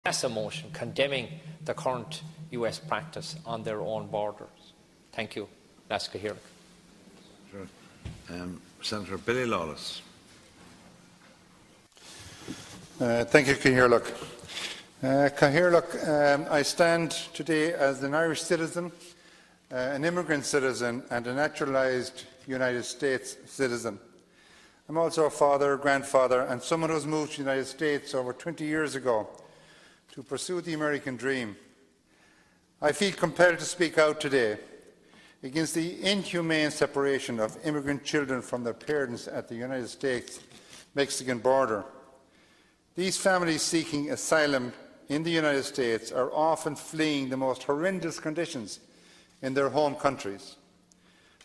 pass a motion condemning the current US practice on their own borders. Thank you. That's Cathaoirleach. Senator Billy Lawless. Thank you, Cathaoirleach. Cathaoirleach, I stand today as an Irish citizen, an immigrant citizen and a naturalised United States citizen. I'm also a father, grandfather and someone who has moved to the United States over 20 years ago to pursue the American dream. I feel compelled to speak out today against the inhumane separation of immigrant children from their parents at the United States-Mexican border. These families seeking asylum in the United States are often fleeing the most horrendous conditions in their home countries.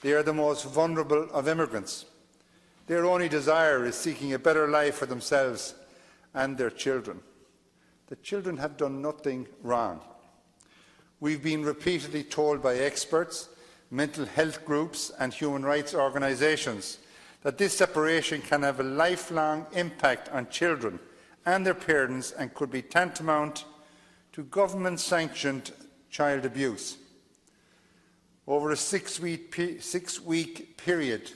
They are the most vulnerable of immigrants. Their only desire is seeking a better life for themselves and their children. The children have done nothing wrong. We've been repeatedly told by experts, mental health groups and human rights organisations that this separation can have a lifelong impact on children and their parents and could be tantamount to government-sanctioned child abuse. Over a six-week period,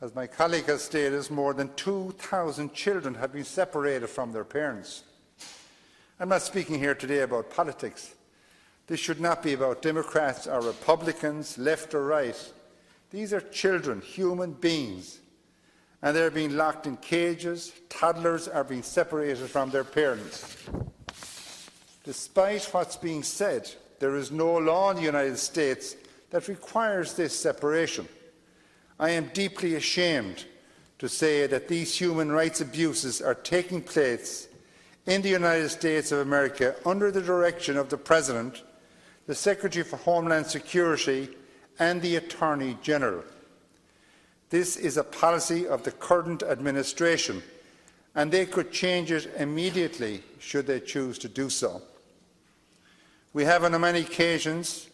as my colleague has stated, more than 2,000 children have been separated from their parents. I'm not speaking here today about politics. This should not be about Democrats or Republicans, left or right. These are children, human beings, and they are being locked in cages. Toddlers are being separated from their parents. Despite what's being said, there is no law in the United States that requires this separation. I am deeply ashamed to say that these human rights abuses are taking place in the United States of America under the direction of the President, the Secretary for Homeland Security and the Attorney General. This is a policy of the current administration, and they could change it immediately should they choose to do so. We have on many occasions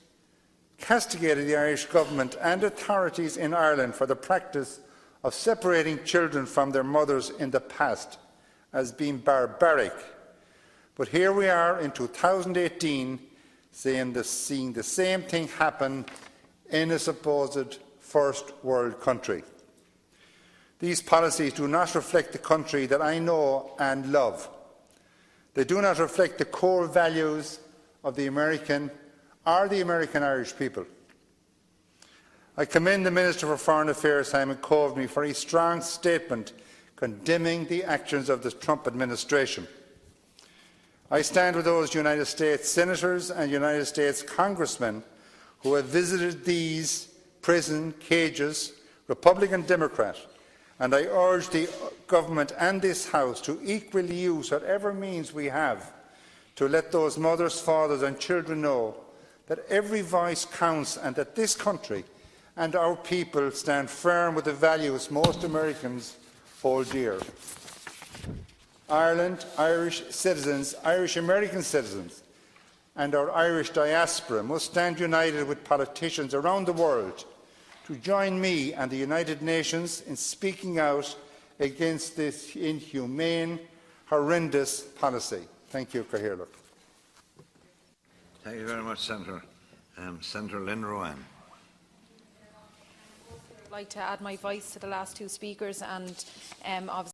castigated the Irish Government and authorities in Ireland for the practice of separating children from their mothers in the past as being barbaric. But here we are in 2018 seeing the same thing happen in a supposed first world country. These policies do not reflect the country that I know and love. They do not reflect the core values of the American or the American-Irish people. I commend the Minister for Foreign Affairs, Simon Coveney, for his strong statement condemning the actions of the Trump administration. I stand with those United States senators and United States congressmen who have visited these prison cages, Republican and Democrat, and I urge the government and this House to equally use whatever means we have to let those mothers, fathers and children know that every voice counts and that this country and our people stand firm with the values most Americans hold dear. Ireland, Irish citizens, Irish American citizens and our Irish diaspora must stand united with politicians around the world to join me and the United Nations in speaking out against this inhumane, horrendous policy. Thank you, Cathaoirleach. Thank you very much, Senator. Senator Lynn Rowan. I'd like to add my voice to the last two speakers and obviously